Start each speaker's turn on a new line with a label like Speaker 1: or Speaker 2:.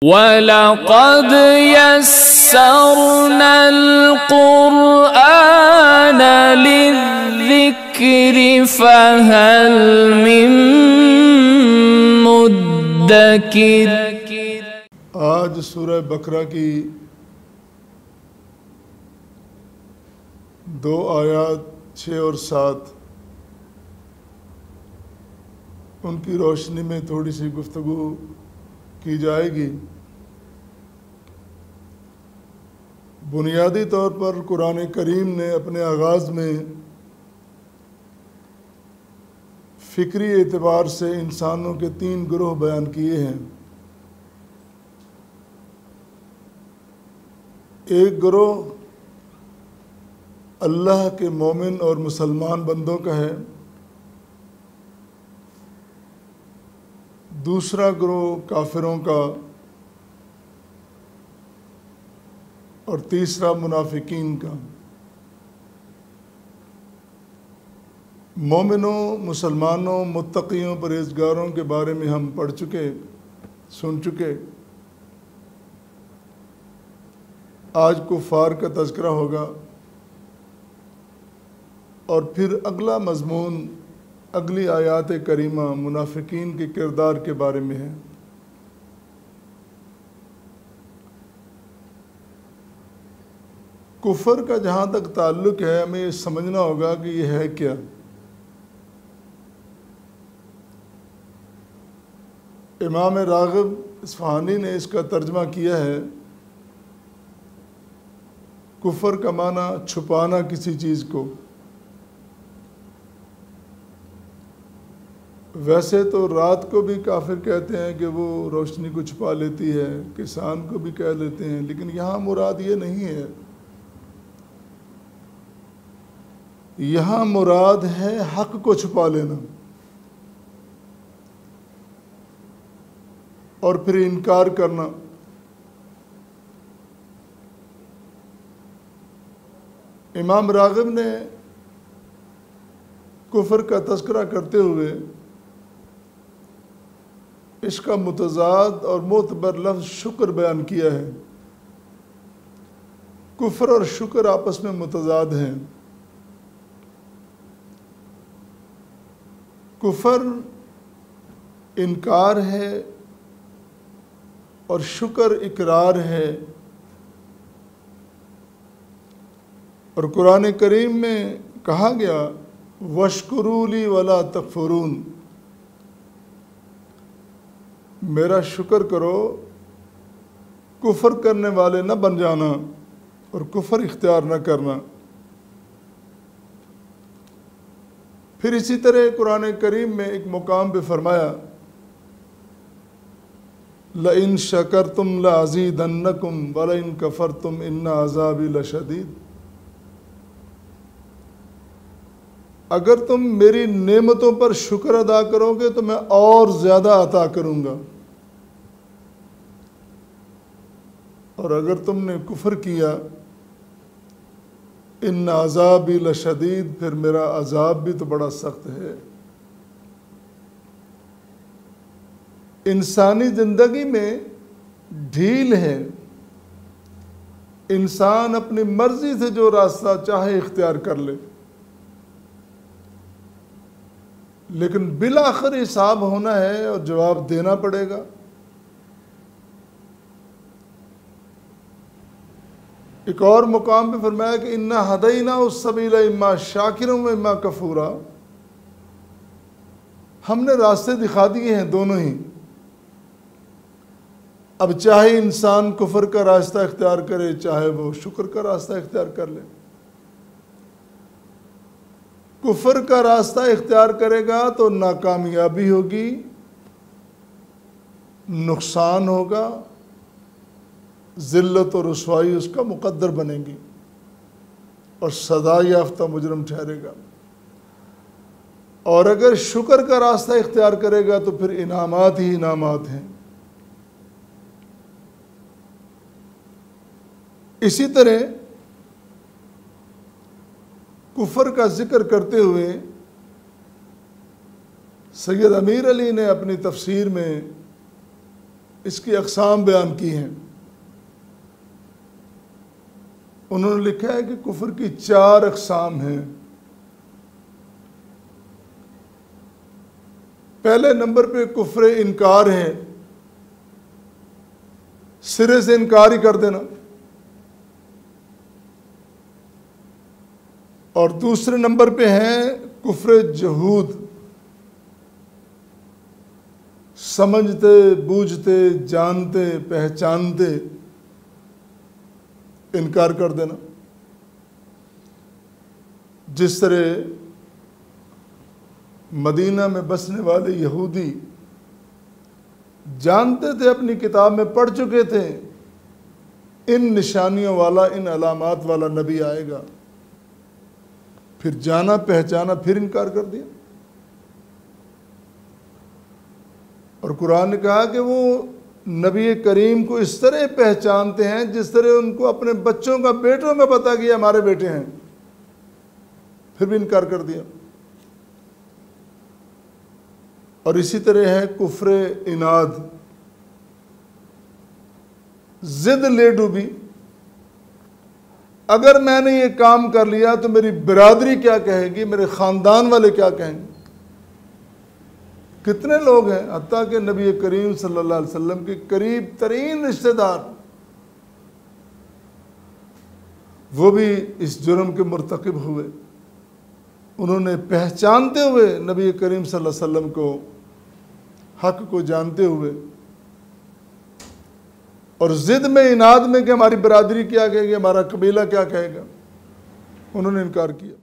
Speaker 1: وَلَقَدْ يَسَّرْنَا الْقُرْآنَ لِلذِّكْرِ فَهَلْ مِن مُّدَّكِرٍ۔
Speaker 2: آج سورہ بقرہ کی 2 آیات 6 اور 7 ان کی روشنی میں تھوڑی سی گفتگو کی جائے گی۔ بنیادی طور پر قرآن کریم نے اپنے آغاز میں فکری اعتبار سے انسانوں کے 3 گروہ بیان کیے ہیں۔ ایک گروہ اللہ کے مومن اور مسلمان بندوں کا ہے، دوسرا گروہ کافروں کا، اور تیسرا منافقین کا۔ مومنوں، مسلمانوں، متقیوں، پرہیزگاروں کے بارے میں ہم پڑھ چکے، سن چکے۔ آج کفار کا تذکرہ ہوگا، اور پھر اگلا مضمون اگلی آیات کریمہ منافقین کے کردار کے بارے میں ہے۔ کفر کا جہاں تک تعلق ہے، ہمیں یہ سمجھنا ہوگا کہ یہ ہے کیا۔ امام راغب اصفہانی نے اس کا ترجمہ کیا ہے، کفر کا معنی چھپانا کسی چیز کو۔ ویسے تو رات کو بھی کافر کہتے ہیں کہ وہ روشنی کو چھپا لیتی ہے، کسان کو بھی کہہ لیتے ہیں، لیکن یہاں مراد یہ نہیں ہے۔ یہاں مراد ہے حق کو چھپا لینا اور پھر انکار کرنا۔ امام راغب نے کفر کا تذکرہ کرتے ہوئے اس کا متضاد اور معتبر لفظ شکر بیان کیا ہے۔ کفر اور شکر آپس میں متضاد ہیں۔ کفر انکار ہے اور شکر اقرار ہے، اور قرآن کریم میں کہا گیا وَاشْكُرُوا لِي وَلَا تَكْفُرُونَ، میرا شکر کرو، کفر کرنے والے نہ بن جانا اور کفر اختیار نہ کرنا۔ پھر اسی طرح قرآن کریم میں ایک مقام پہ فرمایا لَإِن شَكَرْتُمْ لَأَزِيدَنَّكُمْ وَلَإِن كَفَرْتُمْ إِنَّ عَذَابِي لَشَدِيدٌ، اگر تم میری نعمتوں پر شکر ادا کرو گے تو میں اور زیادہ عطا کروں گا، اور اگر تم نے کفر کیا ان عذابی لشدید، پھر میرا عذاب بھی تو بڑا سخت ہے۔ انسانی زندگی میں ڈھیل ہے، انسان اپنی مرضی سے جو راستہ چاہے اختیار کر لے، لیکن بالآخر حساب ہونا ہے اور جواب دینا پڑے گا۔ ایک اور مقام پہ فرمایا کہ اِنَّا هَدَيْنَاهُ السَّبِيلَ اِمَّا شَاكِرًا وَإِمَّا كَفُورًا، ہم نے راستے دکھا دیے ہیں دونوں ہی۔ اب چاہے انسان کفر کا راستہ اختیار کرے، چاہے وہ شکر کا راستہ اختیار کر لے۔ کفر کا راستہ اختیار کرے گا تو ناکامیابی ہوگی، نقصان ہوگا، ذلت اور رسوائی اس کا مقدر بنے گی اور سزا یافتہ مجرم ٹھہرے گا۔ اور اگر شکر کا راستہ اختیار کرے گا تو پھر انعامات ہی انعامات ہیں۔ اسی طرح کفر کا ذکر کرتے ہوئے سید امیر علی نے اپنی تفسیر میں اس کی اقسام بیان کی ہیں۔ انہوں نے لکھا ہے کہ کفر کی 4 اقسام ہیں۔ پہلے نمبر پہ کفر انکار ہے، سرے سے انکار ہی کر دینا، اور دوسرے نمبر پہ ہیں کفر جہود، سمجھتے بوجھتے جانتے پہچانتے انکار کر دینا، جس طرح مدینہ میں بسنے والے یہودی جانتے تھے، اپنی کتاب میں پڑھ چکے تھے ان نشانیوں والا، ان علامات والا نبی آئے گا، پھر جانا پہچانا، پھر انکار کر دیا۔ اور قرآن نے کہا کہ وہ نبی کریم کو اس طرح پہچانتے ہیں جس طرح ان کو اپنے بچوں کا، بیٹوں کا پتا کہ ہمارے بیٹے ہیں، پھر بھی انکار کر دیا۔ اور اسی طرح ہے کفر عناد، ضد لے ڈوبی، اگر میں نے یہ کام کر لیا تو میری برادری کیا کہے گی، میرے خاندان والے کیا کہیں گے۔ کتنے لوگ ہیں، حتیٰ کہ نبی کریم صلی اللہ علیہ وسلم کے قریب ترین رشتہ دار، وہ بھی اس جرم کے مرتکب ہوئے۔ انہوں نے پہچانتے ہوئے نبی کریم صلی اللہ علیہ وسلم کو، حق کو جانتے ہوئے، اور ضد میں، عناد میں کہ ہماری برادری کیا کہے گی، ہمارا قبیلہ کیا کہے گا، انہوں نے انکار کیا۔